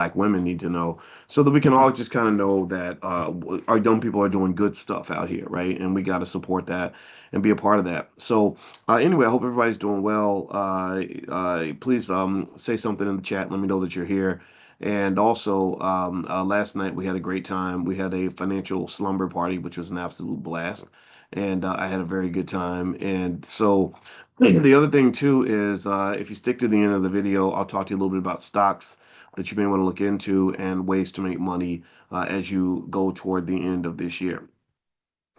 Black women need to know, so that we can all just kind of know that our young people are doing good stuff out here, right? And we got to support that and be a part of that. So anyway, I hope everybody's doing well. Please say something in the chat. Let me know that you're here. And also, last night we had a great time. We had a financial slumber party, which was an absolute blast. And I had a very good time. And so, the other thing too is if you stick to the end of the video, I'll talk to you a little bit about stocks that you may want to look into and ways to make money as you go toward the end of this year.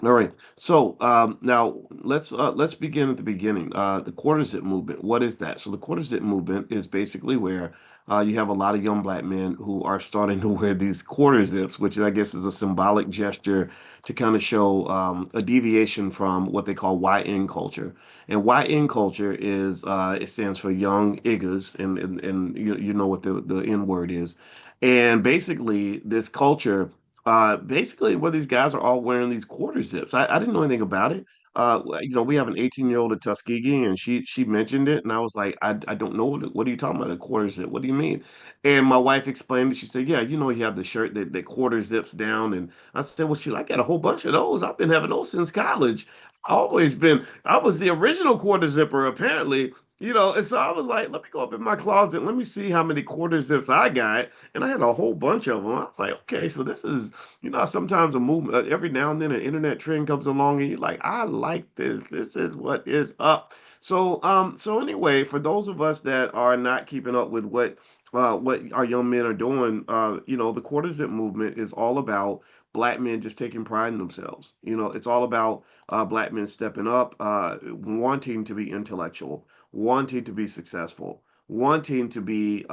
All right. So now let's begin at the beginning. The quarter zip movement. What is that? So the quarter zip movement is basically where you have a lot of young black men who are starting to wear these quarter zips, which I guess is a symbolic gesture to kind of show a deviation from what they call YN culture. And YN culture is it stands for young niggas, and you know what the N word is. And basically, this culture basically, where these guys are all wearing these quarter zips. I didn't know anything about it. We have an 18-year-old at Tuskegee, and she mentioned it, and I was like, I don't know what are you talking about? A quarter zip? What do you mean? And my wife explained it. She said, yeah, you have the shirt that quarter zips down, and I said, well, shoot, I got a whole bunch of those. I've been having those since college. I was the original quarter zipper, apparently. And so I was like, let me go up in my closet. Let me see how many quarter zips I got. And I had a whole bunch of them. I was like, okay, so this is sometimes a movement, every now and then an internet trend comes along and you're like, I like this. This is what is up. So anyway, for those of us that are not keeping up with what our young men are doing, the quarter zip movement is all about black men just taking pride in themselves. It's all about black men stepping up, wanting to be intellectual, wanting to be successful, wanting to be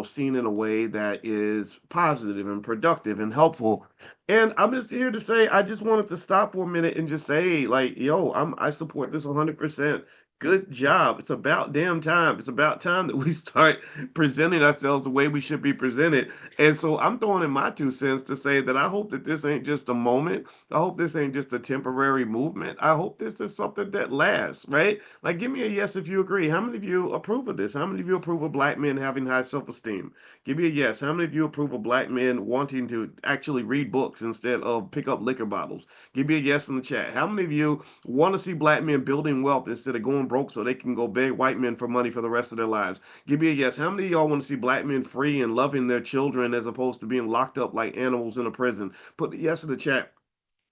seen in a way that is positive and productive and helpful. And I'm just here to say I just wanted to stop for a minute and just say, like, yo, I support this 100%. Good job. It's about damn time. It's about time that we start presenting ourselves the way we should be presented. And so I'm throwing in my 2 cents to say that I hope that this ain't just a moment. I hope this ain't just a temporary movement. I hope this is something that lasts, right? Like, give me a yes if you agree. How many of you approve of this? How many of you approve of black men having high self-esteem? Give me a yes. How many of you approve of black men wanting to actually read books instead of pick up liquor bottles? Give me a yes in the chat. How many of you want to see black men building wealth instead of going broke so they can go beg white men for money for the rest of their lives? Give me a yes. How many of y'all want to see black men free and loving their children as opposed to being locked up like animals in a prison? Put the yes in the chat.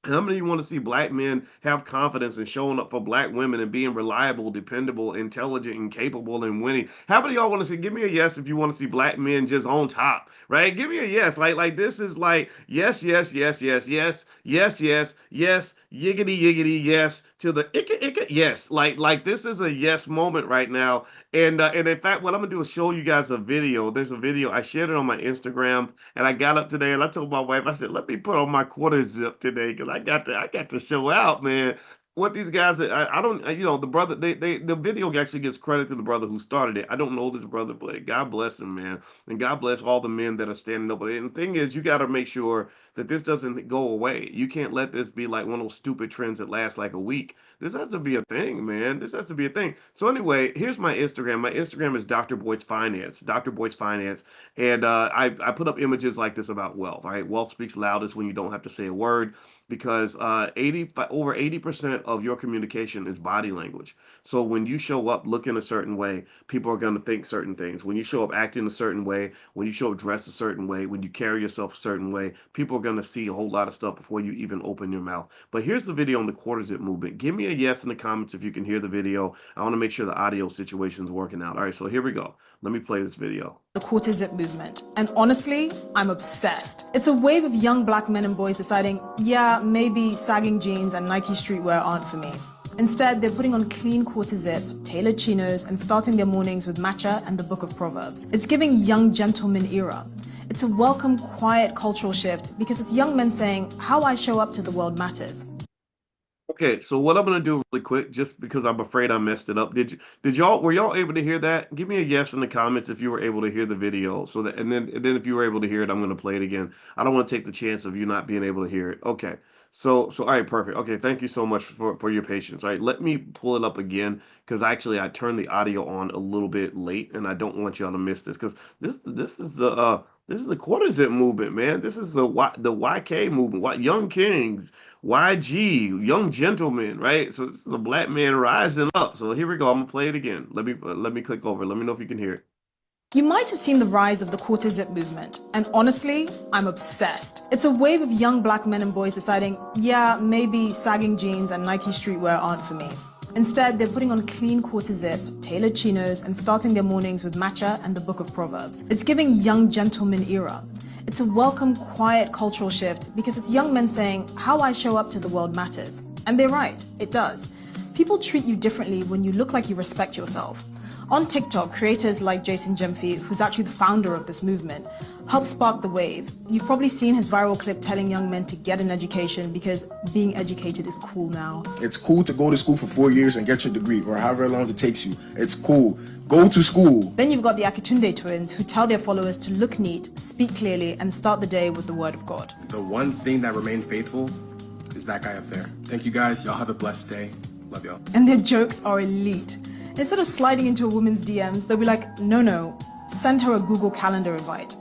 How many of you want to see black men have confidence in showing up for black women and being reliable, dependable, intelligent, and capable and winning? How many of y'all want to see? Give me a yes if you want to see black men just on top, right? Give me a yes. Like this is like yes, yes, yes, yes, yes, yes, yes, yes, yiggity, yiggity, yes to the icka, icka, yes. Like this is a yes moment right now. And in fact, what I'm gonna do is show you guys a video. There's a video I shared it on my Instagram. And I got up today and I told my wife, I said, let me put on my quarter zip today because I got to show out, man. What these guys, I don't, the brother, the video actually gives credit to the brother who started it. I don't know this brother, but God bless him, man. And God bless all the men that are standing up. And the thing is, you got to make sure that this doesn't go away. You can't let this be like one of those stupid trends that lasts like a week. This has to be a thing, man. This has to be a thing. So anyway, here's my Instagram. My Instagram is Dr. Boyce Finance. Dr. Boyce Finance. And I put up images like this about wealth. All right, wealth speaks loudest when you don't have to say a word because over 80% of your communication is body language. So when you show up looking a certain way, people are going to think certain things. When you show up acting a certain way, when you show up dressed a certain way, when you carry yourself a certain way, people are going to see a whole lot of stuff before you even open your mouth. But here's the video on the quarter zip movement. Give me a yes in the comments if you can hear the video. I want to make sure the audio situation is working out. All right, so here we go. Let me play this video. The quarter zip movement. And honestly, I'm obsessed. It's a wave of young black men and boys deciding, yeah, maybe sagging jeans and Nike streetwear aren't for me. Instead, they're putting on clean quarter zip, tailored chinos, and starting their mornings with matcha and the Book of Proverbs. It's giving young gentleman era. It's a welcome, quiet cultural shift because it's young men saying, how I show up to the world matters. Okay, so what I'm gonna do really quick, just because I'm afraid I messed it up. Were y'all able to hear that? Give me a yes in the comments if you were able to hear the video. So that and then if you were able to hear it, I'm gonna play it again. I don't want to take the chance of you not being able to hear it. Okay. So all right, perfect. Okay, thank you so much for your patience. All right, let me pull it up again because actually I turned the audio on a little bit late and I don't want y'all to miss this because this is the This is the quarter zip movement, man. This is the YK movement. What Young Kings, YG, Young Gentlemen, right? So this is the black man rising up. So here we go. I'm gonna play it again. Let me click over. Let me know if you can hear it. You might have seen the rise of the quarter zip movement, and honestly, I'm obsessed. It's a wave of young black men and boys deciding, yeah, maybe sagging jeans and Nike streetwear aren't for me. Instead, they're putting on clean quarter zip, tailored chinos, and starting their mornings with matcha and the Book of Proverbs. It's giving young gentleman era. It's a welcome, quiet cultural shift because it's young men saying, how I show up to the world matters. And they're right, it does. People treat you differently when you look like you respect yourself. On TikTok, creators like Jason Jemfi, who's actually the founder of this movement, help spark the wave. You've probably seen his viral clip telling young men to get an education because being educated is cool now. It's cool to go to school for 4 years and get your degree, or however long it takes you. It's cool. Go to school. Then you've got the Akitunde twins who tell their followers to look neat, speak clearly, and start the day with the word of God. The one thing that remained faithful is that guy up there. Thank you guys. Y'all have a blessed day. Love y'all. And their jokes are elite. Instead of sliding into a woman's DMs, they'll be like, no, send her a Google Calendar invite.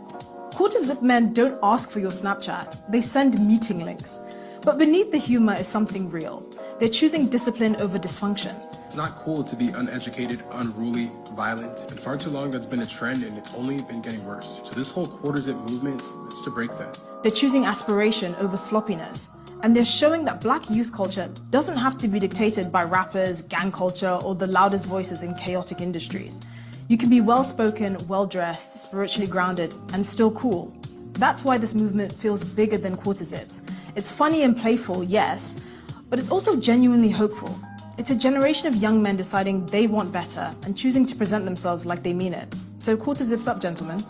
Quarter zip men don't ask for your Snapchat, they send meeting links. But beneath the humor is something real. They're choosing discipline over dysfunction. It's not cool to be uneducated, unruly, violent, and far too long that's been a trend and it's only been getting worse. So this whole quarter zip movement is to break that. They're choosing aspiration over sloppiness. And they're showing that black youth culture doesn't have to be dictated by rappers, gang culture, or the loudest voices in chaotic industries. You can be well-spoken, well-dressed, spiritually grounded, and still cool. That's why this movement feels bigger than quarter zips. It's funny and playful, yes, but it's also genuinely hopeful. It's a generation of young men deciding they want better and choosing to present themselves like they mean it. So quarter zips up, gentlemen.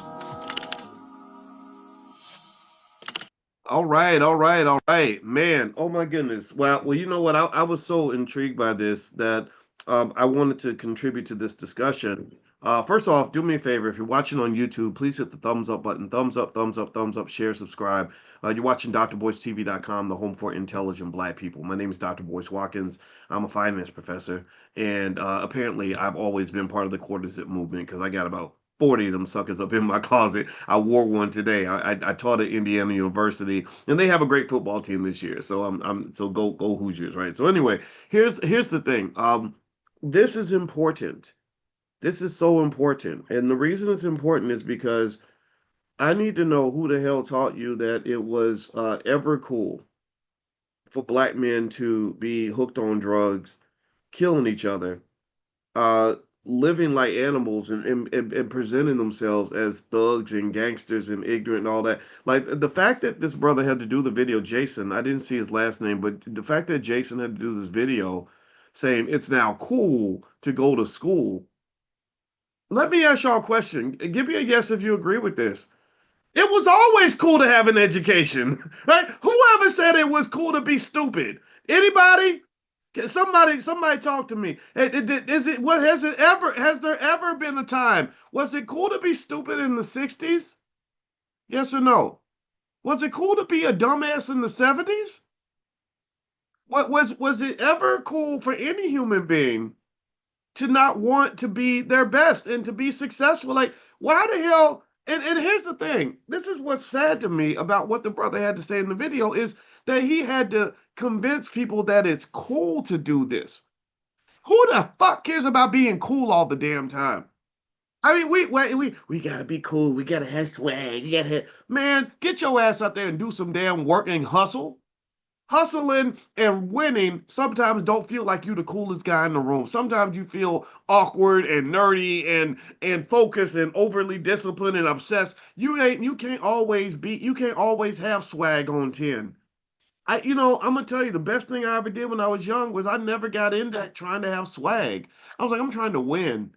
All right, all right, all right, man. Oh my goodness. Well, you know what? I was so intrigued by this that I wanted to contribute to this discussion. First off, do me a favor. If you're watching on YouTube, please hit the thumbs up button. Thumbs up, thumbs up, thumbs up, share, subscribe. You're watching drboycetv.com, the home for intelligent black people. My name is Dr. Boyce Watkins. I'm a finance professor. And apparently, I've always been part of the quarter zip movement because I got about 40 of them suckers up in my closet. I wore one today. I taught at Indiana University, and they have a great football team this year. So so go Hoosiers, right? So anyway, here's the thing. This is important. This is so important, and the reason it's important is because I need to know who the hell taught you that it was ever cool for black men to be hooked on drugs, killing each other, uh, living like animals and presenting themselves as thugs and gangsters and ignorant and all that. Like the fact that this brother had to do the video, Jason, I didn't see his last name, but the fact that Jason had to do this video saying it's now cool to go to school. Let me ask y'all a question. Give me a yes if you agree with this. It was always cool to have an education, right? Whoever said it was cool to be stupid? Anybody? Somebody talk to me. Is it what has there ever been a time? Was it cool to be stupid in the 60s? Yes or no? Was it cool to be a dumbass in the 70s? What was it ever cool for any human being to not want to be their best and to be successful? Like, why the hell? And here's the thing. This is what's sad to me about what the brother had to say in the video is that he had to convince people that it's cool to do this. Who the fuck cares about being cool all the damn time? I mean, we gotta be cool. We gotta have swag. You gotta have, man, get your ass out there and do some damn work and hustle. Hustling and winning sometimes don't feel like you the coolest guy in the room. Sometimes you feel awkward and nerdy and focused and overly disciplined and obsessed. You can't always have swag on 10. I'm gonna tell you the best thing I ever did when I was young was I never got into trying to have swag. I was like, I'm trying to win.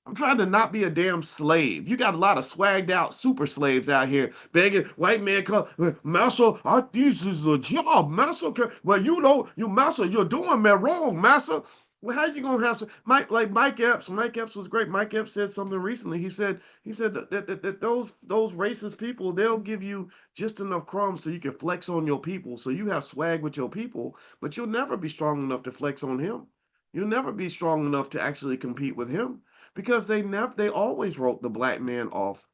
I'm trying to not be a damn slave. You got a lot of swagged out super slaves out here begging white man come, Master, this is a job, Master. Well, Master, you're doing me wrong, Master. Well, how you gonna have Mike Epps? Mike Epps was great. Mike Epps said something recently. He said that those racist people, they'll give you just enough crumbs so you can flex on your people, so you have swag with your people, but you'll never be strong enough to flex on him. You'll never be strong enough to actually compete with him because they always wrote the black man off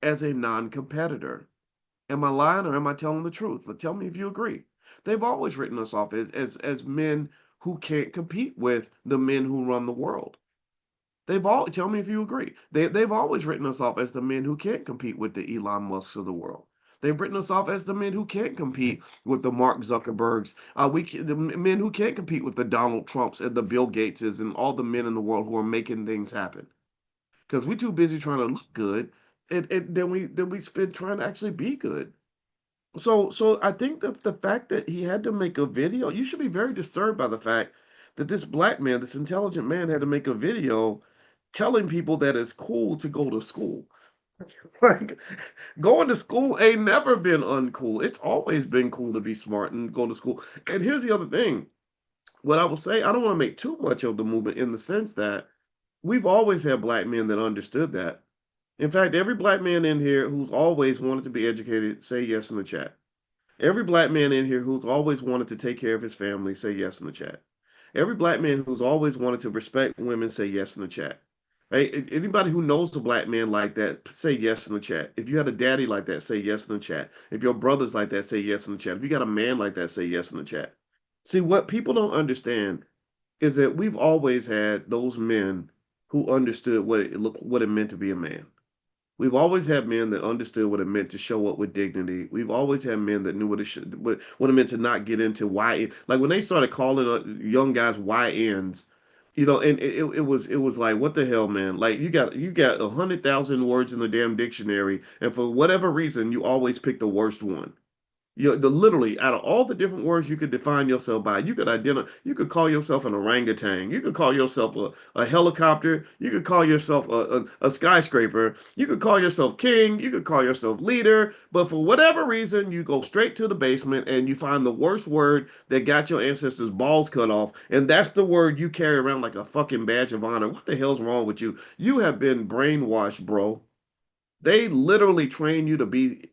as a non-competitor. Am I lying or am I telling the truth? But tell me if you agree. They've always written us off as men who can't compete with the men who run the world. They've all tell me if you agree. They've always written us off as the men who can't compete with the Elon Musks of the world. They've written us off as the men who can't compete with the Mark Zuckerbergs. The men who can't compete with the Donald Trumps and the Bill Gateses and all the men in the world who are making things happen. Because we're too busy trying to look good, and then we spend trying to actually be good. So I think that the fact that he had to make a video, you should be very disturbed by the fact that this black man, this intelligent man, had to make a video telling people that it's cool to go to school. Like going to school ain't never been uncool. It's always been cool to be smart and go to school. And here's the other thing. What I will say, I don't want to make too much of the movement in the sense that we've always had black men that understood that. In fact, every black man in here who's always wanted to be educated, say yes in the chat. Every black man in here who's always wanted to take care of his family, say yes in the chat. Every black man who's always wanted to respect women, say yes in the chat. Right? Anybody who knows a black man like that, say yes in the chat. If you had a daddy like that, say yes in the chat. If your brother's like that, say yes in the chat. If you got a man like that, say yes in the chat. See, what people don't understand is that we've always had those men who understood what it meant to be a man. We've always had men that understood what it meant to show up with dignity. We've always had men that knew what it meant to not get into why. Like when they started calling young guys YNs, and it was like, what the hell, man? Like you got 100,000 words in the damn dictionary, and for whatever reason, you always pick the worst one. Literally out of all the different words you could define yourself by, you could call yourself an orangutan, you could call yourself a helicopter, you could call yourself a skyscraper, you could call yourself king, you could call yourself leader, but for whatever reason, you go straight to the basement and you find the worst word that got your ancestors' balls cut off, and that's the word you carry around like a fucking badge of honor. What the hell's wrong with you? You have been brainwashed, bro. They literally train you to be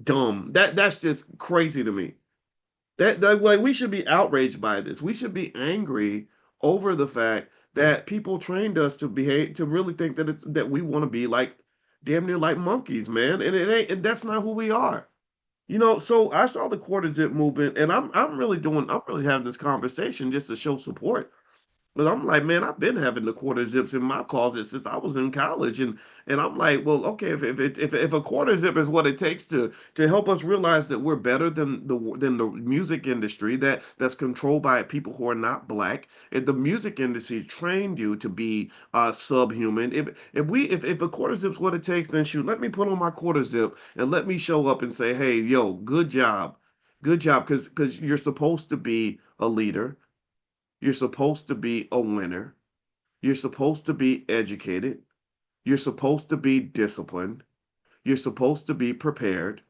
dumb. That's just crazy to me. That like we should be outraged by this. We should be angry over the fact that people trained us to behave to really think that we want to be like damn near like monkeys, man. And it ain't and that's not who we are. So I saw the quarter zip movement and I'm really having this conversation just to show support. But I'm like, man, I've been having the quarter zips in my closet since I was in college, and I'm like, well, okay, if a quarter zip is what it takes to help us realize that we're better than the music industry that's controlled by people who are not black, and the music industry trained you to be subhuman. If a quarter zip's what it takes, then shoot, let me put on my quarter zip and let me show up and say, hey, yo, good job, because you're supposed to be a leader. You're supposed to be a winner. You're supposed to be educated. You're supposed to be disciplined. You're supposed to be prepared.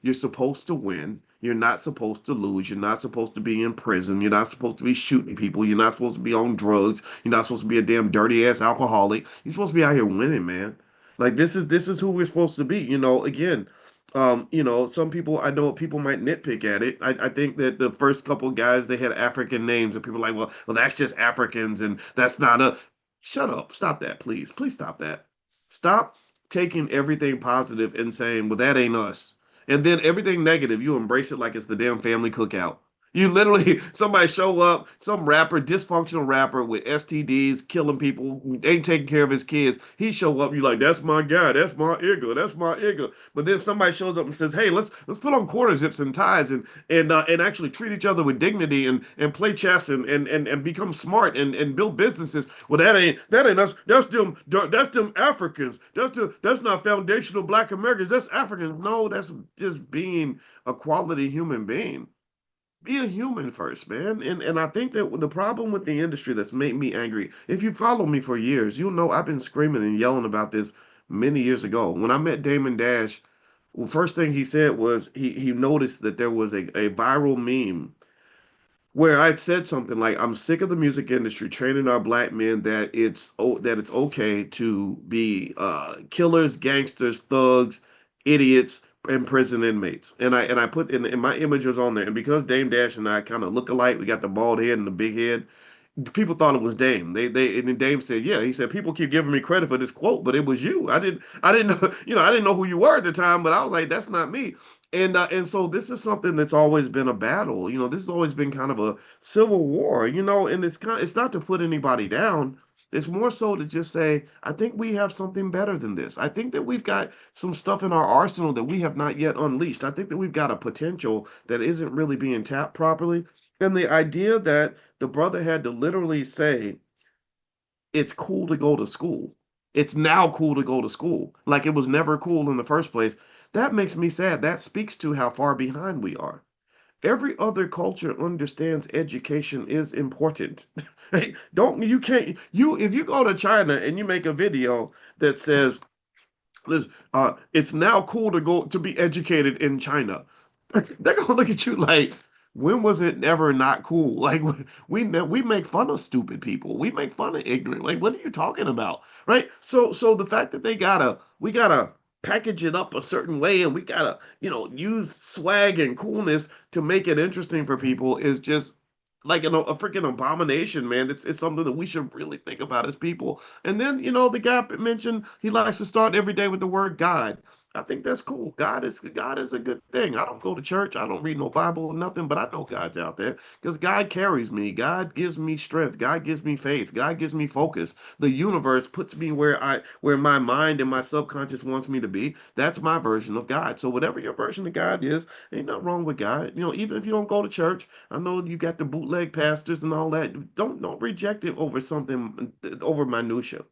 You're supposed to win. You're not supposed to lose. You're not supposed to be in prison. You're not supposed to be shooting people. You're not supposed to be on drugs. You're not supposed to be a damn dirty ass alcoholic. You're supposed to be out here winning, man. Like this is who we're supposed to be. Again, some people I know people might nitpick at it. I think that the first couple guys they had African names, and people are like, well, that's just Africans, and that's not a. Shut up. Stop that, please. Please stop that. Stop taking everything positive and saying, well, that ain't us. And then everything negative, you embrace it like it's the damn family cookout. You literally, somebody show up, some rapper, dysfunctional rapper with STDs, killing people, ain't taking care of his kids. He show up, you like, that's my guy, that's my igga, that's my igga. But then somebody shows up and says, hey, let's put on quarter zips and ties and actually treat each other with dignity and play chess and become smart and build businesses. Well, that ain't us. That's them Africans. That's not foundational Black Americans. That's Africans. No, that's just being a quality human being. Be a human first, man. And I think that the problem with the industry that's made me angry, if you follow me for years, you'll know I've been screaming and yelling about this many years ago. When I met Damon Dash, well, first thing he said was he noticed that there was a viral meme where I said something like, "I'm sick of the music industry training our black men that it's okay to be killers, gangsters, thugs, idiots, and prison inmates." And I put in my image was on there, and because Dame Dash and I kind of look alike, we got the bald head and the big head. People thought it was Dame. And then Dame said, "Yeah." He said, "People keep giving me credit for this quote, but it was you. I didn't know, I didn't know who you were at the time, but I was like, that's not me." And so this is something that's always been a battle. This has always been kind of a civil war. And it's not to put anybody down. It's more so to just say, I think we have something better than this. I think that we've got some stuff in our arsenal that we have not yet unleashed. I think that we've got a potential that isn't really being tapped properly. And the idea that the brother had to literally say, it's cool to go to school. It's now cool to go to school. Like it was never cool in the first place. That makes me sad. That speaks to how far behind we are. Every other culture understands education is important. Hey, don't you can't you if you go to China and you make a video that says it's now cool to go to be educated in China. They're gonna look at you like, when was it ever not cool? Like we make fun of stupid people. We make fun of ignorant. Like what are you talking about? Right? So the fact that we gotta package it up a certain way and we gotta, use swag and coolness to make it interesting for people is just like a freaking abomination, man. It's something that we should really think about as people. And then, the guy mentioned he likes to start every day with the word God. I think that's cool. God is a good thing. I don't go to church. I don't read no Bible or nothing, but I know God's out there because God carries me. God gives me strength. God gives me faith. God gives me focus. The universe puts me where my mind and my subconscious wants me to be. That's my version of God. So whatever your version of God is, ain't nothing wrong with God. Even if you don't go to church, I know you got the bootleg pastors and all that. Don't reject it over something over minutia.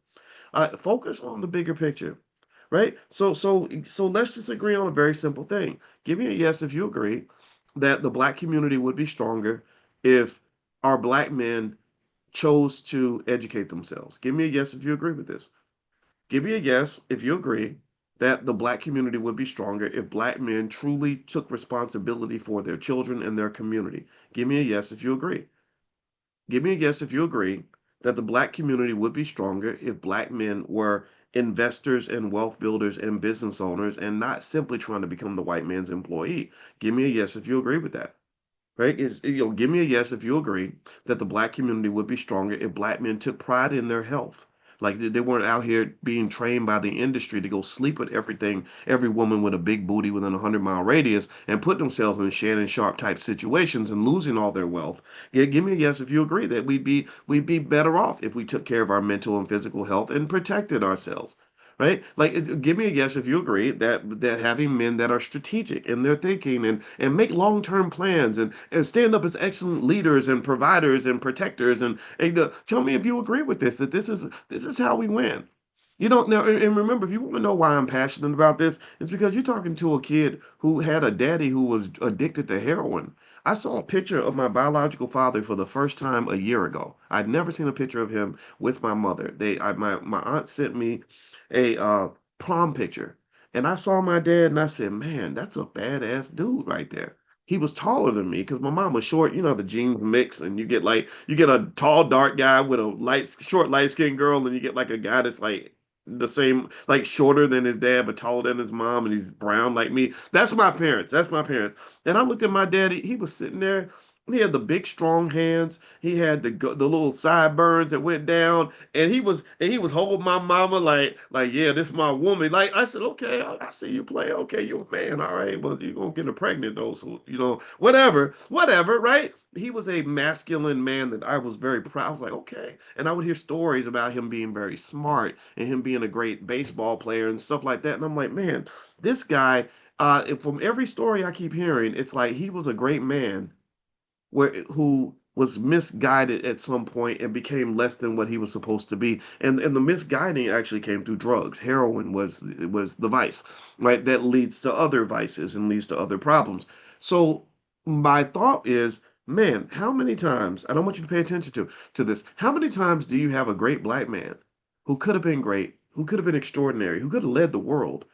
Focus on the bigger picture, right? So let's just agree on a very simple thing. Give me a yes if you agree that the black community would be stronger if our black men chose to educate themselves. Give me a yes if you agree with this. Give me a yes if you agree that the black community would be stronger if black men truly took responsibility for their children and their community. Give me a yes if you agree. Give me a yes if you agree that the black community would be stronger if black men were investors and wealth builders and business owners and not simply trying to become the white man's employee. Give me a yes if you agree with that. Right? Give me a yes if you agree that the black community would be stronger if black men took pride in their health. Like they weren't out here being trained by the industry to go sleep with every woman with a big booty within a 100-mile radius and put themselves in Shannon Sharp type situations and losing all their wealth. Yeah, give me a yes if you agree that we'd be better off if we took care of our mental and physical health and protected ourselves. Right? Like, give me a yes if you agree that having men that are strategic in their thinking and make long-term plans and stand up as excellent leaders and providers and protectors and tell me if you agree with this, that this is how we win. Now, and remember, if you want to know why I'm passionate about this, it's because you're talking to a kid who had a daddy who was addicted to heroin. I saw a picture of my biological father for the first time a year ago. I'd never seen a picture of him with my mother. My aunt sent me a prom picture, and I saw my dad, and I said, "Man, that's a badass dude right there." He was taller than me because my mom was short. The genes mix, and you get a tall, dark guy with a short, light skinned girl, and you get like a guy that's like the same, like shorter than his dad, but taller than his mom, and he's brown like me. That's my parents. That's my parents. And I looked at my daddy. He was sitting there. He had the big, strong hands. He had the little sideburns that went down, and he was holding my mama like yeah, this is my woman. Like I said, okay, I see you play. Okay, you're a man, all right, but you're gonna get her pregnant though, so whatever, right? He was a masculine man that I was very proud. I was like, okay, and I would hear stories about him being very smart and him being a great baseball player and stuff like that. And I'm like, man, this guy. From every story I keep hearing, it's like he was a great man who was misguided at some point and became less than what he was supposed to be. And the misguiding actually came through drugs. Heroin was the vice, right? That leads to other vices and leads to other problems. So my thought is, man, how many times, I don't want you to pay attention to this, how many times do you have a great black man who could have been great, who could have been extraordinary, who could have led the world,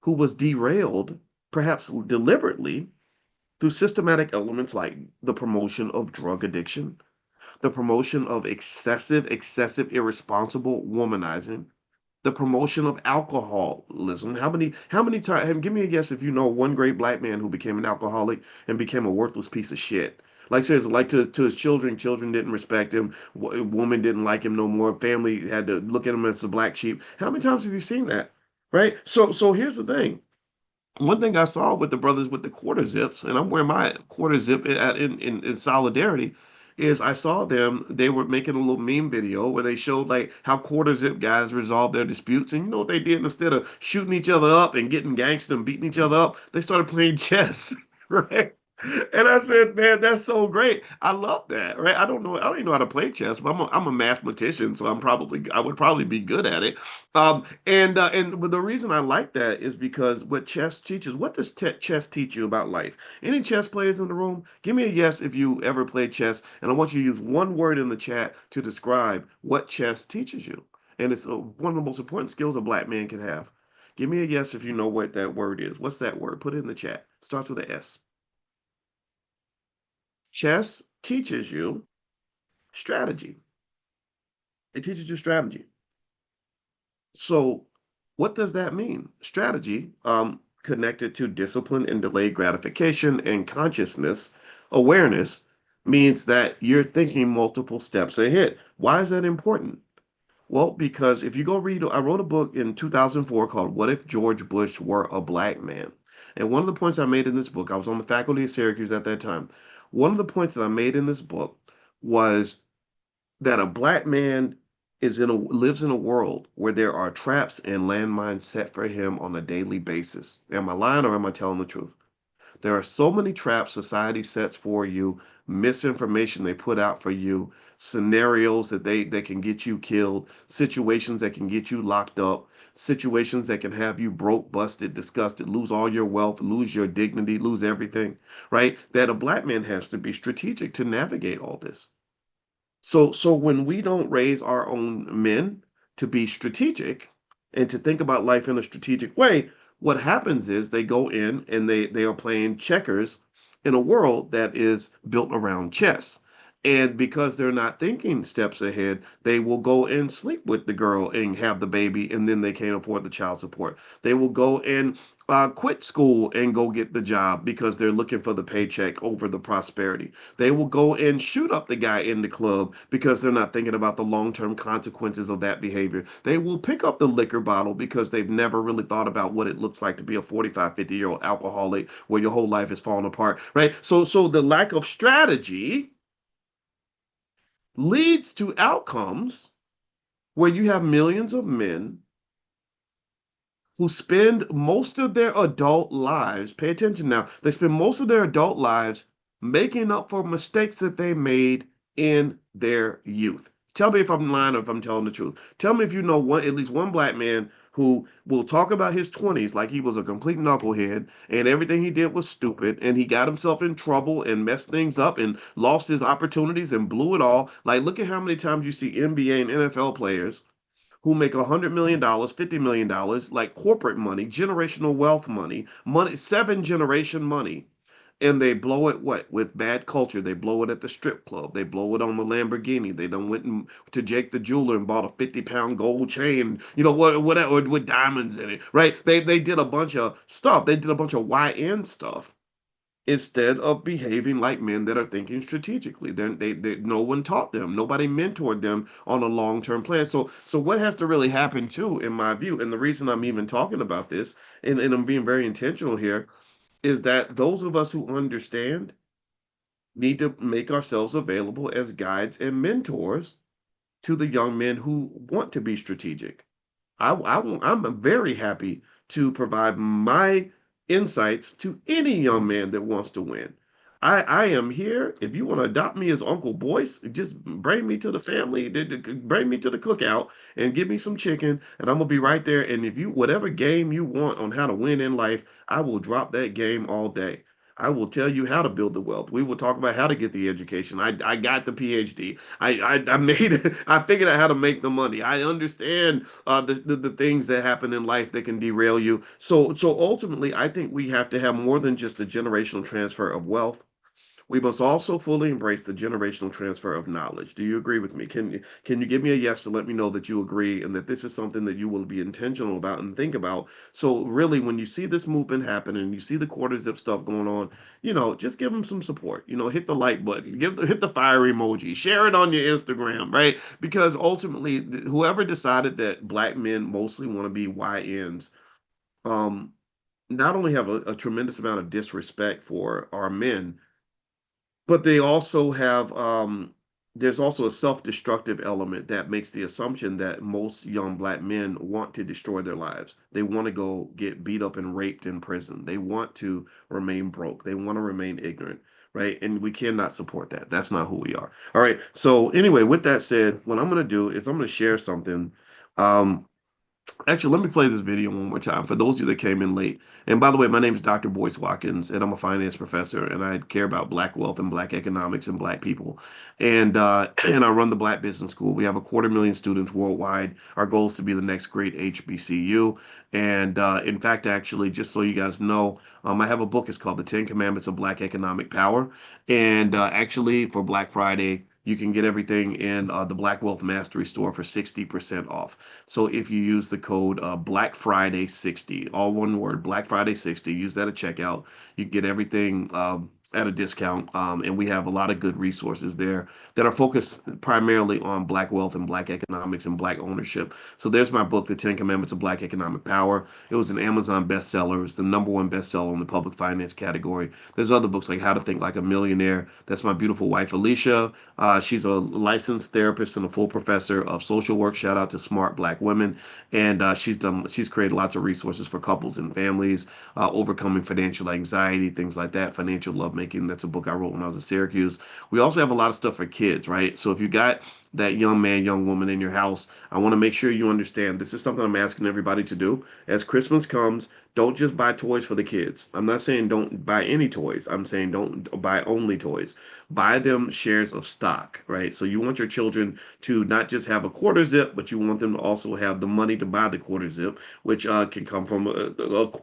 who was derailed, perhaps deliberately, through systematic elements like the promotion of drug addiction, the promotion of excessive, irresponsible womanizing, the promotion of alcoholism. How many times, give me a guess if you know one great black man who became an alcoholic and became a worthless piece of shit. Like says, like to his children, children didn't respect him. Woman didn't like him no more. Family had to look at him as a black sheep. How many times have you seen that? Right. So here's the thing. One thing I saw with the brothers with the quarter zips, and I'm wearing my quarter zip in solidarity, is I saw them. They were making a little meme video where they showed like how quarter zip guys resolve their disputes. And you know what they did? Instead of shooting each other up and getting gangster and beating each other up, they started playing chess. Right? And I said, man, that's so great. I love that, right? I don't even know how to play chess, but I'm a mathematician, so I would probably be good at it. But the reason I like that is because what chess teaches, what does chess teach you about life? Any chess players in the room? Give me a yes if you ever played chess, and I want you to use one word in the chat to describe what chess teaches you. And it's one of the most important skills a black man can have. Give me a yes if you know what that word is. What's that word? Put it in the chat. Starts with an S. Chess teaches you strategy. It teaches you strategy. So, what does that mean? Strategy, connected to discipline and delayed gratification and consciousness, awareness, means that you're thinking multiple steps ahead. Why is that important? Well, because if you go read, I wrote a book in 2004 called What If George Bush Were a Black Man? And one of the points I made in this book, I was on the faculty at Syracuse at that time. One of the points that I made in this book was that a black man lives in a world where there are traps and landmines set for him on a daily basis. Am I lying or am I telling the truth? There are so many traps society sets for you, misinformation they put out for you, scenarios that can get you killed, situations that can get you locked up, situations that can have you broke, busted, disgusted, lose all your wealth, lose your dignity, lose everything, right? That a black man has to be strategic to navigate all this. So when we don't raise our own men to be strategic and to think about life in a strategic way, what happens is they go in and they are playing checkers in a world that is built around chess. And because they're not thinking steps ahead, they will go and sleep with the girl and have the baby, and then they can't afford the child support. They will go and quit school and go get the job because they're looking for the paycheck over the prosperity. They will go and shoot up the guy in the club because they're not thinking about the long term consequences of that behavior. They will pick up the liquor bottle because they've never really thought about what it looks like to be a 45, 50-year-old alcoholic where your whole life is falling apart, right? So the lack of strategy leads to outcomes where you have millions of men who spend most of their adult lives, pay attention now, they spend most of their adult lives making up for mistakes that they made in their youth. Tell me if I'm lying or if I'm telling the truth. Tell me if you know one, at least one black man who will talk about his 20s like he was a complete knucklehead and everything he did was stupid and he got himself in trouble and messed things up and lost his opportunities and blew it all. Like, look at how many times you see NBA and NFL players who make $100 million, $50 million, like corporate money, generational wealth money, money, seven generation money, and they blow it what with bad culture. They blow it at the strip club. They blow it on the Lamborghini. They done to Jake the jeweler and bought a 50-pound gold chain. You know what? Whatever with diamonds in it, right? They did a bunch of stuff. They did a bunch of YN stuff instead of behaving like men that are thinking strategically. No one taught them. Nobody mentored them on a long-term plan. So what has to really happen too, in my view, and the reason I'm even talking about this, and I'm being very intentional here, is that those of us who understand need to make ourselves available as guides and mentors to the young men who want to be strategic. I'm very happy to provide my insights to any young man that wants to win. I am here. If you want to adopt me as Uncle Boyce, just bring me to the family, bring me to the cookout and give me some chicken, and I'm gonna be right there. And if you whatever game you want on how to win in life, I will drop that game all day. I will tell you how to build the wealth. We will talk about how to get the education. I got the PhD. I made it. I figured out how to make the money. I understand the things that happen in life that can derail you. So ultimately, I think we have to have more than just a generational transfer of wealth. We must also fully embrace the generational transfer of knowledge. Do you agree with me? Can you give me a yes to let me know that you agree and that this is something that you will be intentional about and think about? So really, when you see this movement happening, you see the quarter zip stuff going on, just give them some support. Hit the like button, hit the fire emoji, share it on your Instagram, right? Because ultimately, whoever decided that black men mostly want to be YNs, um, not only have a tremendous amount of disrespect for our men, but they also have there's also a self-destructive element that makes the assumption that most young black men want to destroy their lives. They want to go get beat up and raped in prison. They want to remain broke. They want to remain ignorant, right? And we cannot support that. That's not who we are. All right. So anyway, with that said, what I'm going to do is I'm going to share something. Um, Actually, let me play this video one more time for those of you that came in late. And by the way, my name is Dr. Boyce Watkins, and I'm a finance professor, and I care about Black wealth and Black economics and Black people. And and I run the Black Business School. We have 250,000 students worldwide. Our goal is to be the next great HBCU. And in fact, actually, just so you guys know, I have a book. It's called The 10 Commandments of Black Economic Power. And actually, for Black Friday, you can get everything in the Black Wealth Mastery store for 60% off. So if you use the code Black Friday 60, all one word, Black Friday 60, use that at checkout. You get everything at a discount. And we have a lot of good resources there that are focused primarily on Black wealth and Black economics and Black ownership. So there's my book, The 10 Commandments of Black Economic Power. It was an Amazon bestseller. It's the #1 bestseller in the public finance category. There's other books like How to Think Like a Millionaire. That's my beautiful wife, Alicia. She's a licensed therapist and a full professor of social work. Shout out to smart Black women. And she's created lots of resources for couples and families, overcoming financial anxiety, things like that, financial lovemaking. That's a book I wrote when I was at Syracuse. We also have a lot of stuff for kids, right? So if you got that young man, young woman in your house, I want to make sure you understand this is something I'm asking everybody to do. As Christmas comes, don't just buy toys for the kids. I'm not saying don't buy any toys. I'm saying don't buy only toys. Buy them shares of stock, right? So you want your children to not just have a quarter zip, but you want them to also have the money to buy the quarter zip, which can come from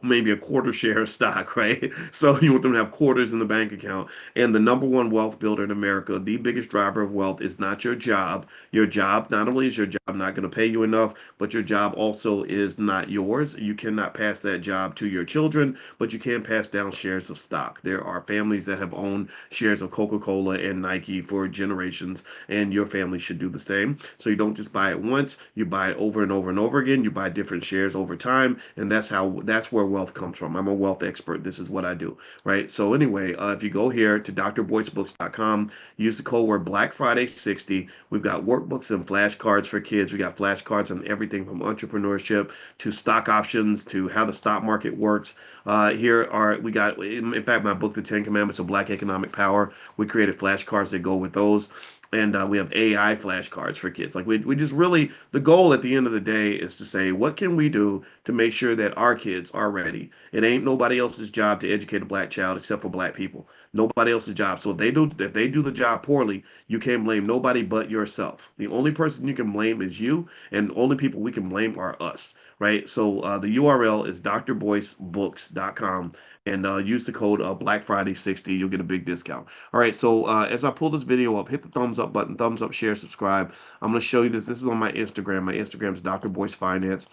maybe a quarter share of stock, right? So you want them to have quarters in the bank account. And the #1 wealth builder in America, the biggest driver of wealth is not your job. Your job, not only is your job not going to pay you enough, but your job also is not yours. You cannot pass that job to your children, but you can pass down shares of stock. There are families that have owned shares of Coca-Cola and Nike for generations, and your family should do the same. So you don't just buy it once, you buy it over and over and over again. You buy different shares over time, and that's where wealth comes from. I'm a wealth expert. This is what I do, right? So anyway, if you go here to drboycebooks.com, use the code word Black Friday 60. We've got workbooks and flashcards for kids. We got flashcards on everything from entrepreneurship to stock options to how the stock market works. We got, in fact, my book, The 10 Commandments of Black Economic Power. We created flashcards that go with those. And we have AI flashcards for kids. Like we just really, the goal at the end of the day is to say, what can we do to make sure that our kids are ready? It ain't nobody else's job to educate a Black child except for Black people. Nobody else's job. So if they do the job poorly, you can't blame nobody but yourself. The only person you can blame is you, and the only people we can blame are us, right? So the URL is drboycebooks.com, and use the code Black Friday 60. You'll get a big discount. All right, so as I pull this video up, hit the thumbs up button, thumbs up, share, subscribe. I'm going to show you this. This is on my Instagram. My Instagram is Dr. Boyce Finance.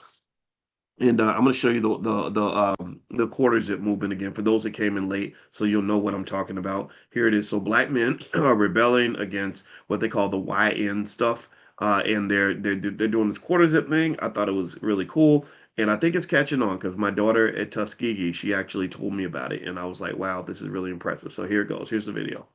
And I'm going to show you the quarter zip movement again for those that came in late, so you'll know what I'm talking about. Here it is. So Black men are rebelling against what they call the YN stuff, and they're doing this quarter zip thing. I thought it was really cool, and I think it's catching on because my daughter at Tuskegee, she actually told me about it, and I was like, wow, this is really impressive. So here it goes. Here's the video.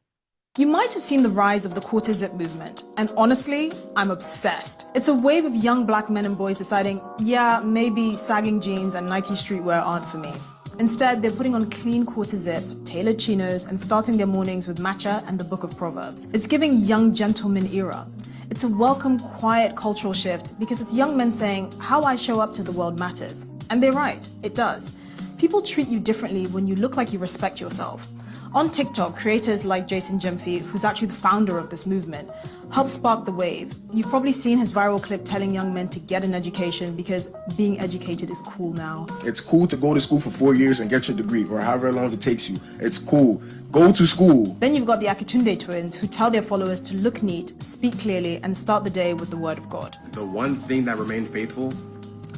You might have seen the rise of the quarter zip movement, and honestly, I'm obsessed. It's a wave of young Black men and boys deciding, yeah, maybe sagging jeans and Nike streetwear aren't for me. Instead, they're putting on clean quarter zip, tailored chinos, and starting their mornings with matcha and the Book of Proverbs. It's giving young gentleman era. It's a welcome, quiet cultural shift because it's young men saying, how I show up to the world matters. And they're right, it does. People treat you differently when you look like you respect yourself. On TikTok, creators like Jason Jemfi, who's actually the founder of this movement, helped spark the wave. You've probably seen his viral clip telling young men to get an education because being educated is cool now. It's cool to go to school for 4 years and get your degree, or however long it takes you. It's cool. Go to school. Then you've got the Akitunde twins who tell their followers to look neat, speak clearly, and start the day with the word of God. The one thing that remained faithful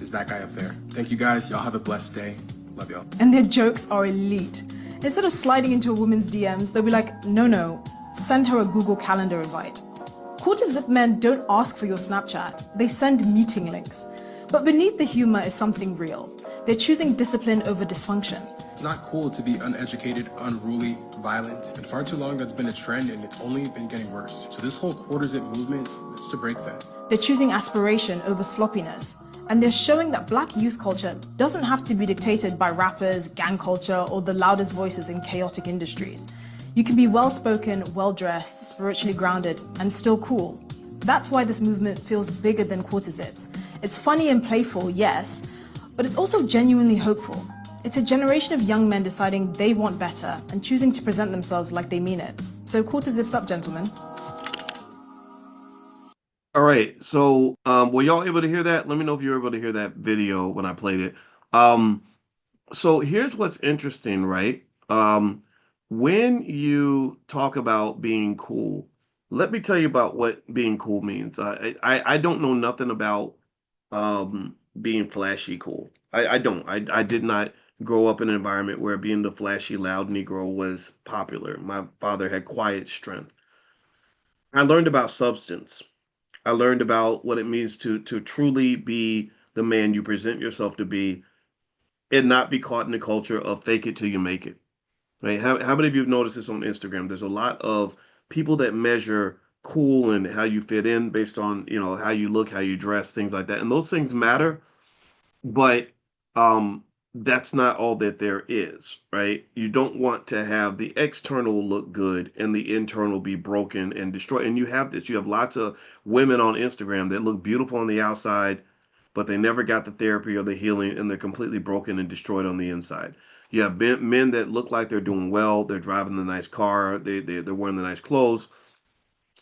is that guy up there. Thank you guys. Y'all have a blessed day. Love y'all. And their jokes are elite. Instead of sliding into a woman's DMs, they'll be like, no, send her a Google Calendar invite. Quarter zip men don't ask for your Snapchat, they send meeting links. But beneath the humor is something real. They're choosing discipline over dysfunction. It's not cool to be uneducated, unruly, violent, and far too long that's been a trend and it's only been getting worse. So this whole quarter zip movement is to break that. They're choosing aspiration over sloppiness. And they're showing that black youth culture doesn't have to be dictated by rappers, gang culture, or the loudest voices in chaotic industries. You can be well-spoken, well-dressed, spiritually grounded, and still cool. That's why this movement feels bigger than quarter zips. It's funny and playful, yes, but it's also genuinely hopeful. It's a generation of young men deciding they want better and choosing to present themselves like they mean it. So quarter zips up, gentlemen. All right. So, were y'all able to hear that? Let me know if you were able to hear that video when I played it. Um, so here's what's interesting, right? When you talk about being cool, let me tell you about what being cool means. I don't know nothing about being flashy cool. I don't. I did not grow up in an environment where being the flashy, loud Negro was popular. My father had quiet strength. I learned about substance. I learned about what it means to truly be the man you present yourself to be and not be caught in the culture of fake it till you make it. Right? How many of you have noticed this on Instagram? There's a lot of people that measure cool and how you fit in based on, how you look, how you dress, things like that. And those things matter, but that's not all that there is, right? You don't want to have the external look good and the internal be broken and destroyed. And you have this. You have lots of women on Instagram that look beautiful on the outside, but they never got the therapy or the healing, and they're completely broken and destroyed on the inside. You have men that look like they're doing well, they're driving the nice car, they're wearing the nice clothes,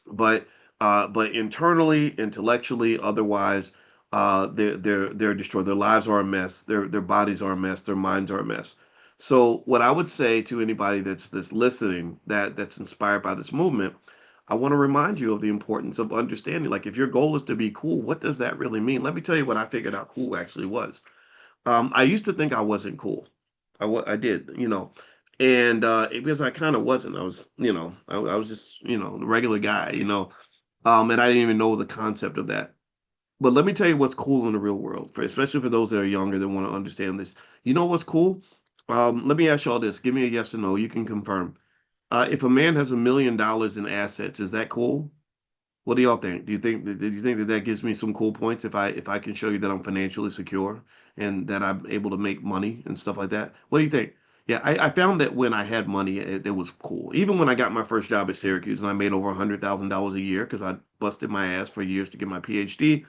but internally, intellectually, otherwise, they're destroyed. Their lives are a mess. Their bodies are a mess. Their minds are a mess. So what I would say to anybody that's listening that's inspired by this movement, I want to remind you of the importance of understanding. Like, if your goal is to be cool, what does that really mean? Let me tell you what I figured out cool actually was. I used to think I wasn't cool. I did, and because I kind of wasn't. I was, I was just, the regular guy, and I didn't even know the concept of that. But let me tell you what's cool in the real world, especially for those that are younger that want to understand this. You know what's cool? Let me ask y'all this. Give me a yes or no. You can confirm. If a man has $1 million in assets, is that cool? What do y'all think? Do you think that that gives me some cool points if I can show you that I'm financially secure and that I'm able to make money and stuff like that? What do you think? Yeah, I found that when I had money, it was cool. Even when I got my first job at Syracuse and I made over $100,000 a year because I busted my ass for years to get my PhD,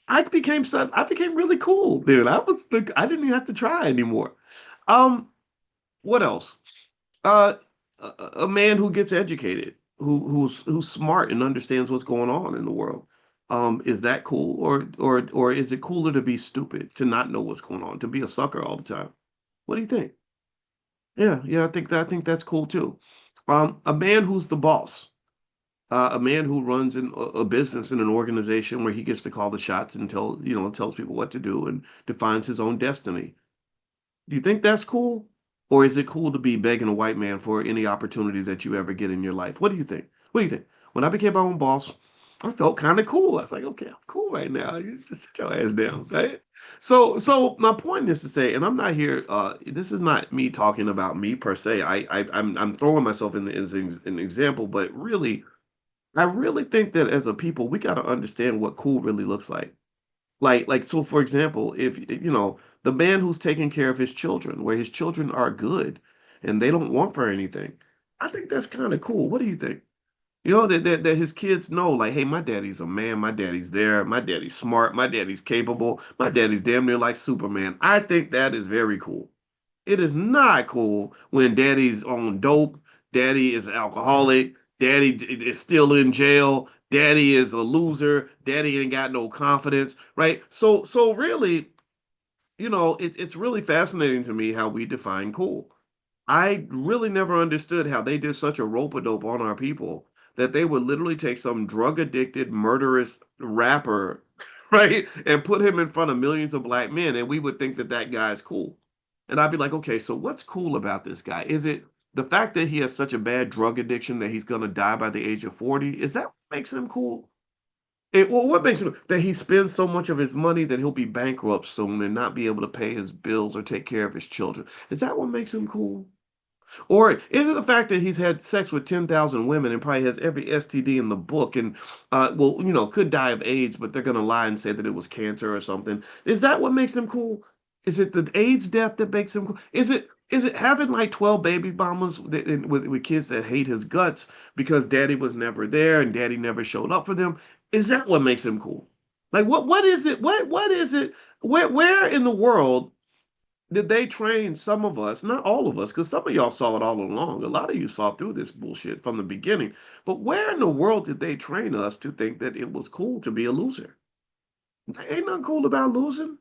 I became really cool, dude. I didn't even have to try anymore. Um, what else? Uh, a man who gets educated, who's smart and understands what's going on in the world. Is that cool, or is it cooler to be stupid, to not know what's going on, to be a sucker all the time? What do you think? Yeah, I think that's cool too. A man who's the boss, a man who runs a business in an organization where he gets to call the shots and tells people what to do and defines his own destiny. Do you think that's cool? Or is it cool to be begging a white man for any opportunity that you ever get in your life? What do you think? What do you think? When I became my own boss, I felt kind of cool. I was like, okay, I'm cool right now. You just sit your ass down, right? So my point is to say, and I'm not here. This is not me talking about me per se. I'm throwing myself in as an example, but really, I really think that as a people, we got to understand what cool really looks like. So for example, if the man who's taking care of his children, where his children are good and they don't want for anything, I think that's kind of cool. What do you think? That his kids know, like, hey, my daddy's a man, my daddy's there, my daddy's smart, my daddy's capable, my daddy's damn near like Superman. I think that is very cool. It is not cool when daddy's on dope, daddy is an alcoholic, daddy is still in jail, daddy is a loser, daddy ain't got no confidence, right? So really, it's really fascinating to me how we define cool. I really never understood how they did such a rope-a-dope on our people that they would literally take some drug-addicted, murderous rapper, right, and put him in front of millions of black men, and we would think that that guy is cool. And I'd be like, okay, so what's cool about this guy? Is it the fact that he has such a bad drug addiction that he's gonna die by the age of 40? Is that what makes him cool? Well, what makes him that he spends so much of his money that he'll be bankrupt soon and not be able to pay his bills or take care of his children? Is that what makes him cool? Or is it the fact that he's had sex with 10,000 women and probably has every STD in the book and, well, could die of AIDS, but they're going to lie and say that it was cancer or something? Is that what makes him cool? Is it the AIDS death that makes him cool? Is it having like 12 baby mamas with kids that hate his guts because daddy was never there and daddy never showed up for them? Is that what makes him cool? Like what is it? What is it? Where in the world did they train some of us, not all of us, because some of y'all saw it all along. A lot of you saw through this bullshit from the beginning. But where in the world did they train us to think that it was cool to be a loser? Ain't nothing cool about losing.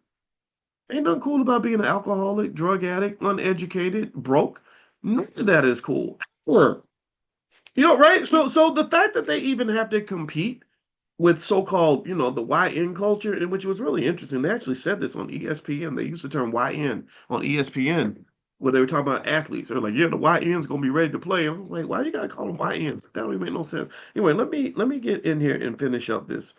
Ain't nothing cool about being an alcoholic, drug addict, uneducated, broke. None of that is cool. Ever. Right? So the fact that they even have to compete with so-called, the YN culture, and which was really interesting. They actually said this on ESPN. They used the term YN on ESPN where they were talking about athletes. They were like, "Yeah, the YN's gonna be ready to play." I'm like, "Why you gotta call them YNs? That don't even make no sense." Anyway, let me get in here and finish up this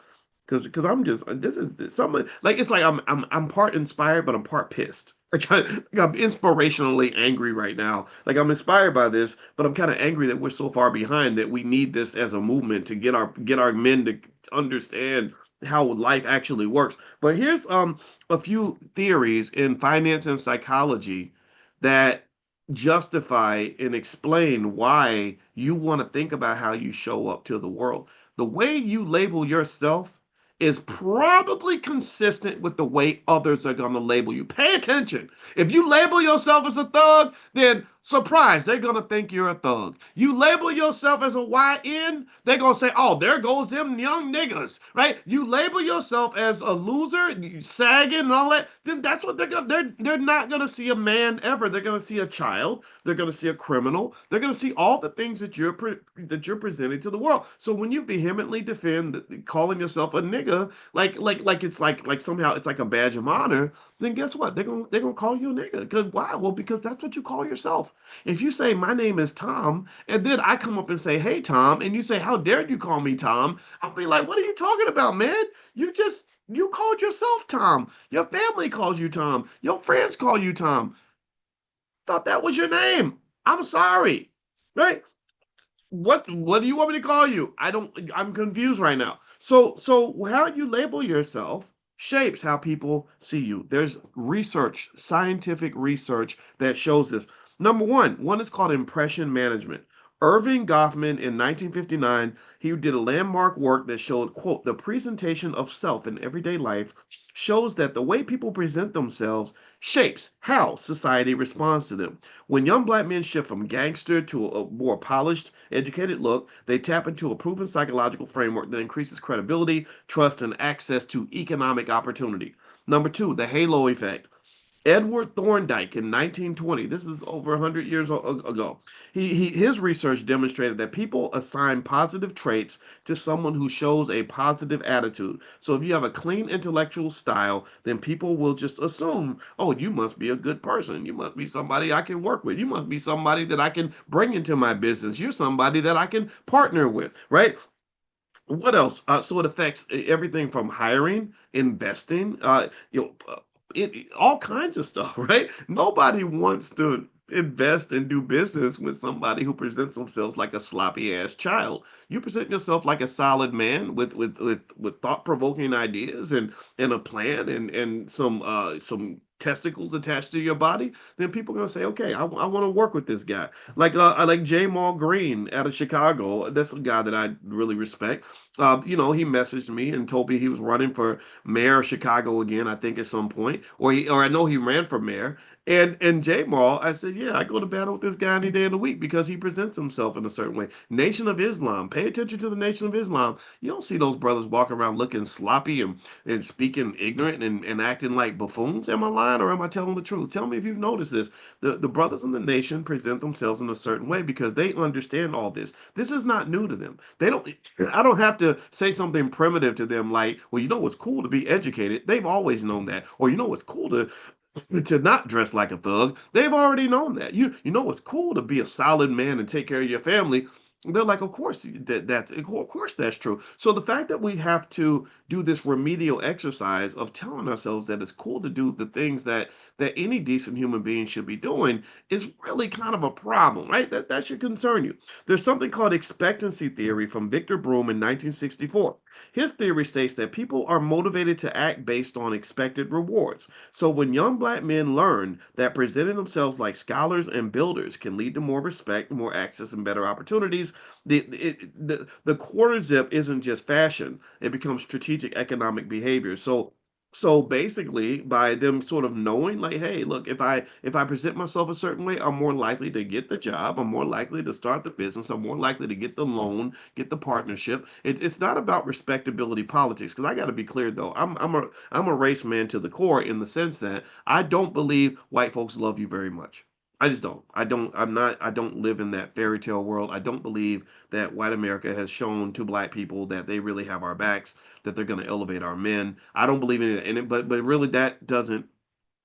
because I'm just this is something like it's like I'm part inspired, but I'm part pissed. I'm inspirationally angry right now. Like I'm inspired by this, but I'm kind of angry that we're so far behind that we need this as a movement to get our men to understand how life actually works. But here's a few theories in finance and psychology that justify and explain why you want to think about how you show up to the world. The way you label yourself is probably consistent with the way others are going to label you. Pay attention. If you label yourself as a thug, then surprise, they're going to think you're a thug. You label yourself as a YN, they're going to say, oh, there goes them young niggas, right? You label yourself as a loser, sagging and all that, then that's what they're not going to see a man ever. They're going to see a child. They're going to see a criminal. They're going to see all the things that you're presenting to the world. So when you vehemently defend calling yourself a nigga, like it's like somehow it's like a badge of honor, then guess what? They're gonna call you a nigga. Because why? Well, because that's what you call yourself. If you say my name is Tom, and then I come up and say, hey Tom, and you say, how dare you call me Tom? I'll be like, what are you talking about, man? You called yourself Tom. Your family calls you Tom. Your friends call you Tom. Thought that was your name. I'm sorry. Right? What do you want me to call you? I'm confused right now. So how you label yourself shapes how people see you. There's research, scientific research that shows this. Number one is called impression management. Irving Goffman in 1959, he did a landmark work that showed, quote, the presentation of self in everyday life shows that the way people present themselves shapes how society responds to them. When young black men shift from gangster to a more polished, educated look, they tap into a proven psychological framework that increases credibility, trust, and access to economic opportunity. Number two, the halo effect. Edward Thorndike in 1920, this is over 100 years ago, his research demonstrated that people assign positive traits to someone who shows a positive attitude. So if you have a clean intellectual style, then people will just assume, oh, you must be a good person. You must be somebody I can work with. You must be somebody that I can bring into my business. You're somebody that I can partner with, right? What else? So it affects everything from hiring, investing, all kinds of stuff, right? Nobody wants to invest and do business with somebody who presents themselves like a sloppy ass child. You present yourself like a solid man with thought provoking ideas and a plan and some testicles attached to your body, then people are gonna say, okay, I want to work with this guy. Like I like J. Mall Green out of Chicago. That's a guy that I really respect. He messaged me and told me he was running for mayor of Chicago again, I think at some point, or I know he ran for mayor. And J Mal, I said, yeah, I go to battle with this guy any day of the week because he presents himself in a certain way. Nation of Islam, pay attention to the Nation of Islam. You don't see those brothers walking around looking sloppy and speaking ignorant and acting like buffoons. Am I lying or am I telling the truth? Tell me if you've noticed this. The brothers in the nation present themselves in a certain way because they understand all this. This is not new to them. They don't. I don't have to say something primitive to them like, well, you know what's cool to be educated. They've always known that. Or you know what's cool to not dress like a thug. They've already known that. You know what's cool to be a solid man and take care of your family. They're like, of course that's of course that's true. So the fact that we have to do this remedial exercise of telling ourselves that it's cool to do the things that any decent human being should be doing is really kind of a problem, right? That should concern you. There's something called expectancy theory from Victor Broom in 1964. His theory states that people are motivated to act based on expected rewards. So when young black men learn that presenting themselves like scholars and builders can lead to more respect, more access, and better opportunities, the quarter zip isn't just fashion; it becomes strategic economic behavior. So basically, by them sort of knowing, like, hey, look, if I present myself a certain way, I'm more likely to get the job. I'm more likely to start the business. I'm more likely to get the loan, get the partnership. It's not about respectability politics. Because I got to be clear though, I'm a race man to the core in the sense that I don't believe white folks love you very much. I just don't. I don't. I'm not. I don't live in that fairy tale world. I don't believe that white America has shown to black people that they really have our backs, that they're going to elevate our men. I don't believe in it, but really that doesn't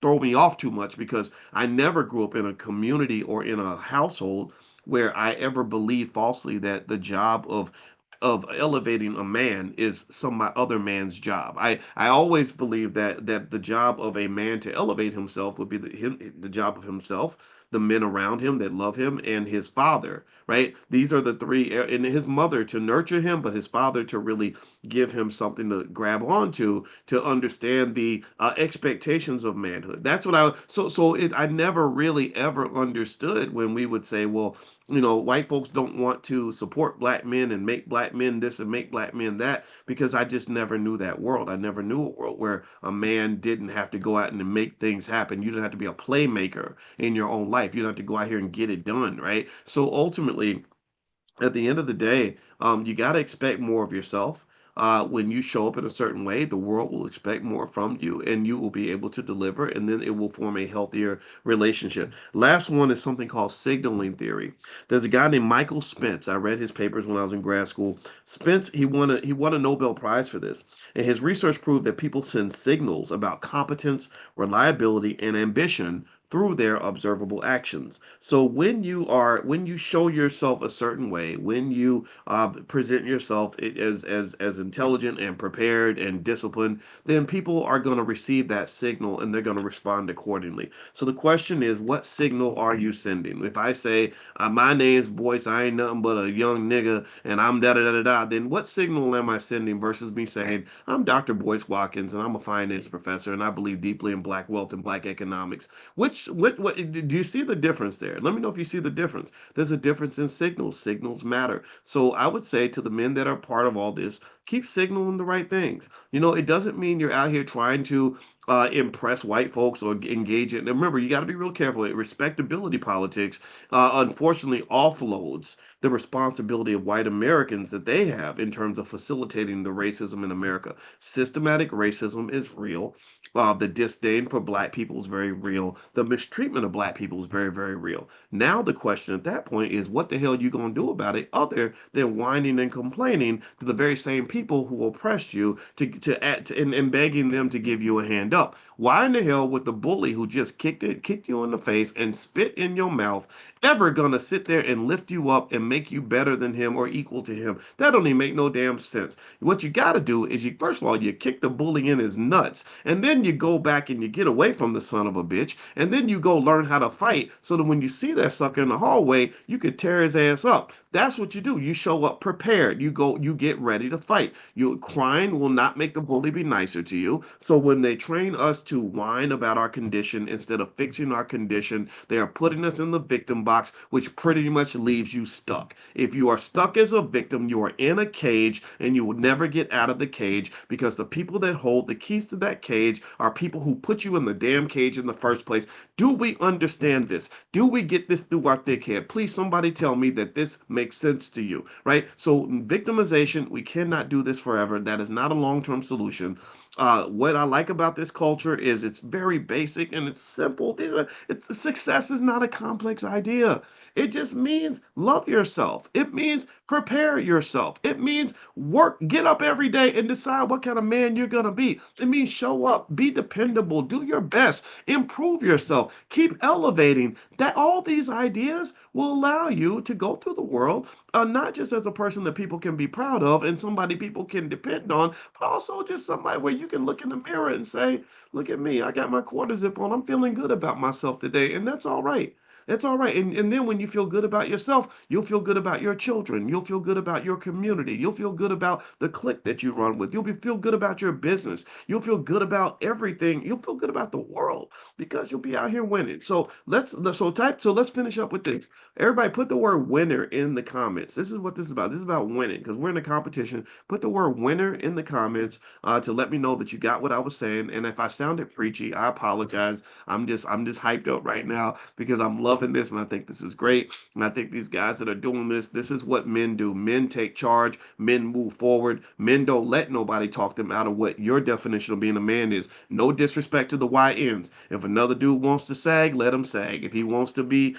throw me off too much because I never grew up in a community or in a household where I ever believed falsely that the job of elevating a man is some other man's job. I always believe that the job of a man to elevate himself would be the job of himself, the men around him that love him, and his father. Right? These are the three, and his mother to nurture him, but his father to really give him something to grab onto to understand the expectations of manhood. That's what I never really ever understood when we would say, well, white folks don't want to support black men and make black men this and make black men that because I just never knew that world. I never knew a world where a man didn't have to go out and make things happen. You didn't have to be a playmaker in your own life. You don't have to go out here and get it done, right? So ultimately, at the end of the day, you got to expect more of yourself. When you show up in a certain way, the world will expect more from you and you will be able to deliver, and then it will form a healthier relationship. Last one is something called signaling theory. There's a guy named Michael Spence. I read his papers when I was in grad school. Spence, he won a Nobel Prize for this, and his research proved that people send signals about competence, reliability, and ambition through their observable actions. So when you show yourself a certain way, when you present yourself as intelligent and prepared and disciplined, then people are going to receive that signal and they're going to respond accordingly. So the question is, what signal are you sending? If I say my name's Boyce, I ain't nothing but a young nigga, and I'm da da da da da, then what signal am I sending versus me saying I'm Dr. Boyce Watkins and I'm a finance professor and I believe deeply in black wealth and black economics? Which what do you see the difference there? Let me know if you see the difference. There's a difference in signals. Signals matter. So I would say to the men that are part of all this, keep signaling the right things. It doesn't mean you're out here trying to impress white folks or engage it. And remember, you got to be real careful. Respectability politics, unfortunately, offloads the responsibility of white Americans that they have in terms of facilitating the racism in America. Systematic racism is real. The disdain for black people is very real. The mistreatment of black people is very, very real. Now the question at that point is, what the hell are you going to do about it other than whining and complaining to the very same people who oppressed you and begging them to give you a hand up? Why in the hell would the bully who just kicked you in the face and spit in your mouth ever gonna sit there and lift you up and make you better than him or equal to him? That don't even make no damn sense. What you gotta do is you first of all you kick the bully in his nuts, and then you go back and you get away from the son of a bitch, and then you go learn how to fight so that when you see that sucker in the hallway, you could tear his ass up. That's what you do. You show up prepared. You get ready to fight. Crying will not make the bully be nicer to you. So when they train us to whine about our condition instead of fixing our condition. They are putting us in the victim box, which pretty much leaves you stuck. If you are stuck as a victim, you are in a cage and you will never get out of the cage, because the people that hold the keys to that cage are people who put you in the damn cage in the first place. Do we understand this? Do we get this through our thick head? Please, somebody tell me that this makes sense to you, right? So victimization, we cannot do this forever. That is not a long-term solution. What I like about this culture is it's very basic and it's simple. Success is not a complex idea. It just means love yourself. It means prepare yourself. It means work, get up every day and decide what kind of man you're going to be. It means show up, be dependable, do your best, improve yourself, keep elevating. That all these ideas will allow you to go through the world, not just as a person that people can be proud of and somebody people can depend on, but also just somebody where you can look in the mirror and say, look at me, I got my quarter zip on, I'm feeling good about myself today, and that's all right. That's all right. And then when you feel good about yourself, you'll feel good about your children. You'll feel good about your community. You'll feel good about the clique that you run with. Feel good about your business. You'll feel good about everything. You'll feel good about the world because you'll be out here winning. So let's finish up with this. Everybody put the word winner in the comments. This is what this is about. This is about winning because we're in a competition. Put the word winner in the comments to let me know that you got what I was saying. And if I sounded preachy, I apologize. I'm just hyped up right now because I'm loving this and I think this is great. And I think these guys that are doing this is what men do. Men take charge, men move forward, men don't let nobody talk them out of what your definition of being a man is. No disrespect to the YNs. If another dude wants to sag, let him sag. If he wants to be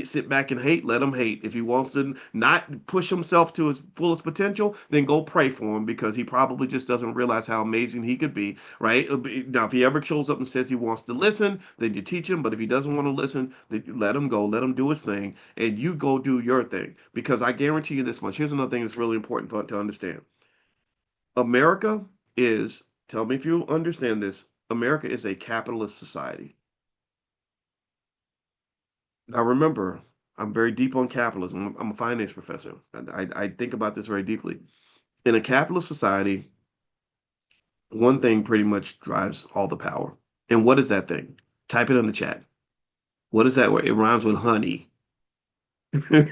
sit back and hate, let him hate. If he wants to not push himself to his fullest potential, then go pray for him because he probably just doesn't realize how amazing he could be, right? Now, if he ever shows up and says he wants to listen, then you teach him. But if he doesn't want to listen, then you let him go, let him do his thing, and you go do your thing. Because I guarantee you this much. Here's another thing that's really important to understand. America is, tell me if you understand this, America is a capitalist society. Now remember, I'm very deep on capitalism. I'm a finance professor. I think about this very deeply. In a capitalist society, one thing pretty much drives all the power. And what is that thing? Type it in the chat. What is that word? It rhymes with honey. It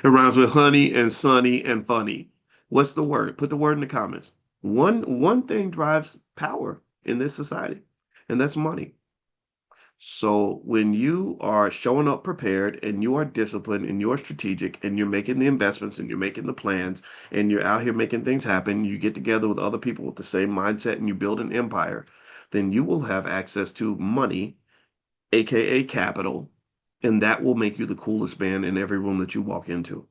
rhymes with honey and sunny and funny. What's the word? Put the word in the comments. One thing drives power in this society, and that's money. So when you are showing up prepared and you are disciplined and you're strategic and you're making the investments and you're making the plans and you're out here making things happen, you get together with other people with the same mindset and you build an empire, then you will have access to money, aka capital, and that will make you the coolest man in every room that you walk into.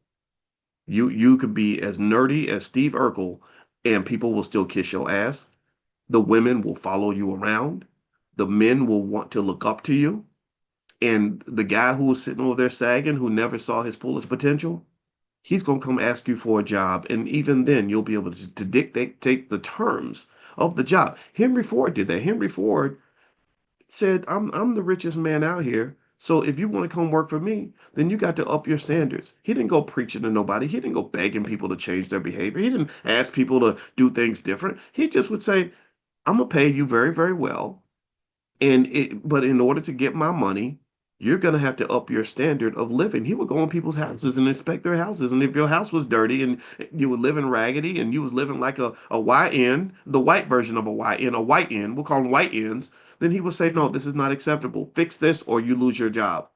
You could be as nerdy as Steve Urkel and people will still kiss your ass. The women will follow you around. The men will want to look up to you. And the guy who was sitting over there sagging, who never saw his fullest potential, he's going to come ask you for a job. And even then, you'll be able to dictate the terms of the job. Henry Ford did that. Henry Ford said, I'm the richest man out here. So if you want to come work for me, then you got to up your standards. He didn't go preaching to nobody. He didn't go begging people to change their behavior. He didn't ask people to do things different. He just would say, I'm gonna pay you very, very well. But in order to get my money, you're gonna have to up your standard of living. He would go in people's houses and inspect their houses. And if your house was dirty and you were living raggedy and you was living like a YN, the white version of a YN, a white N, we'll call them white Ns, then he would say, no, this is not acceptable. Fix this or you lose your job.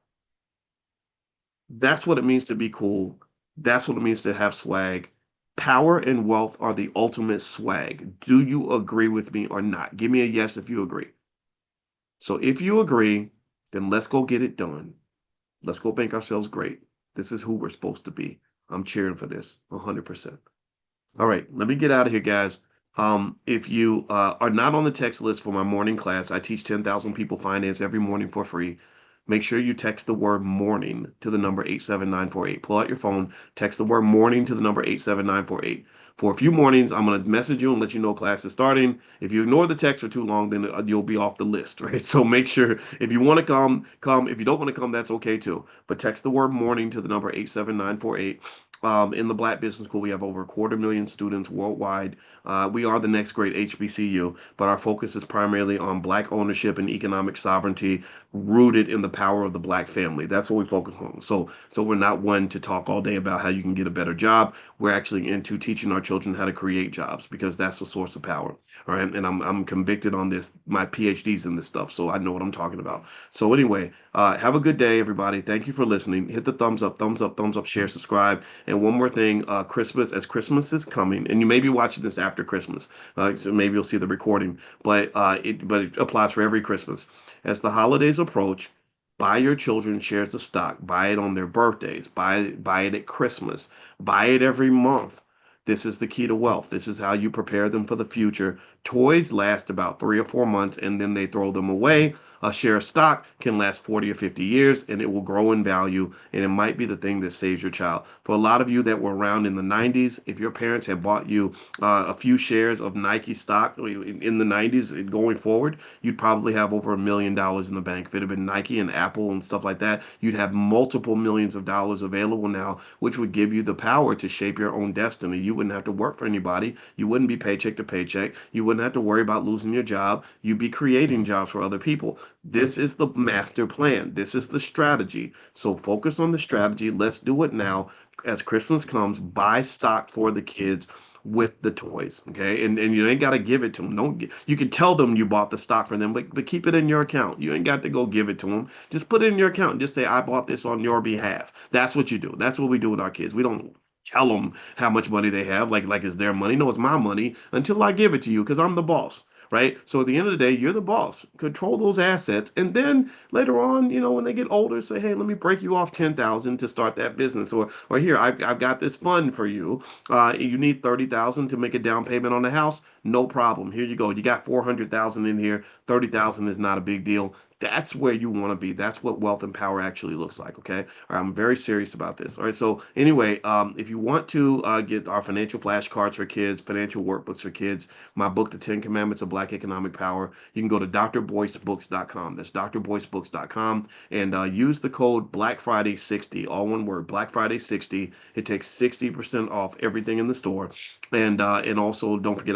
That's what it means to be cool. That's what it means to have swag. Power and wealth are the ultimate swag. Do you agree with me or not? Give me a yes if you agree. So if you agree, then let's go get it done. Let's go make ourselves great. This is who we're supposed to be. I'm cheering for this 100%. All right, let me get out of here, guys. If you are not on the text list for my morning class, I teach 10,000 people finance every morning for free. Make sure you text the word morning to the number 87948. Pull out your phone, text the word morning to the number 87948. For a few mornings, I'm going to message you and let you know class is starting. If you ignore the text for too long, then you'll be off the list, right? So make sure if you want to come, come. If you don't want to come, that's okay too. But text the word morning to the number 87948. In the Black Business School, we have over 250,000 students worldwide. We are the next great HBCU, but our focus is primarily on Black ownership and economic sovereignty rooted in the power of the Black family. That's what we focus on. So we're not one to talk all day about how you can get a better job. We're actually into teaching our children how to create jobs because that's the source of power. All right. And I'm convicted on this. My PhD's in this stuff, so I know what I'm talking about. So anyway, have a good day, everybody. Thank you for listening. Hit the thumbs up, thumbs up, thumbs up, share, subscribe. And one more thing, Christmas is coming, and you may be watching this after Christmas, so maybe you'll see the recording, but it applies for every Christmas. As the holidays approach, buy your children shares of stock. Buy it on their birthdays. Buy it at Christmas. Buy it every month. This is the key to wealth. This is how you prepare them for the future. Toys last about 3 or 4 months and then they throw them away. A share of stock can last 40 or 50 years and it will grow in value and it might be the thing that saves your child. For a lot of you that were around in the 90s, if your parents had bought you a few shares of Nike stock in the 90s and going forward, you'd probably have over $1 million in the bank. If it had been Nike and Apple and stuff like that, you'd have multiple millions of dollars available now, which would give you the power to shape your own destiny. You wouldn't have to work for anybody. You wouldn't be paycheck to paycheck. You wouldn't have to worry about losing your job. You'd be creating jobs for other people. This is the master plan. This is the strategy. So focus on the strategy. Let's do it now. As Christmas comes, buy stock for the kids with the toys. Okay. And you ain't got to give it to them. You can tell them you bought the stock for them, but keep it in your account. You ain't got to go give it to them. Just put it in your account and just say, I bought this on your behalf. That's what you do. That's what we do with our kids. We don't tell them how much money they have, like it's their money. No, it's my money until I give it to you because I'm the boss. Right. So at the end of the day, you're the boss. Control those assets. And then later on, when they get older, say, hey, let me break you off 10,000 to start that business. Or here, I've got this fund for you. You need 30,000 to make a down payment on the house. No problem. Here you go. You got 400,000 in here. 30,000 is not a big deal. That's where you want to be. That's what wealth and power actually looks like. Okay. All right, I'm very serious about this. All right. So anyway, if you want to get our financial flashcards for kids, financial workbooks for kids, my book, The 10 Commandments of Black Economic Power, you can go to drboycebooks.com. That's drboycebooks.com and use the code Black Friday 60, all one word, Black Friday 60. It takes 60% off everything in the store. And also don't forget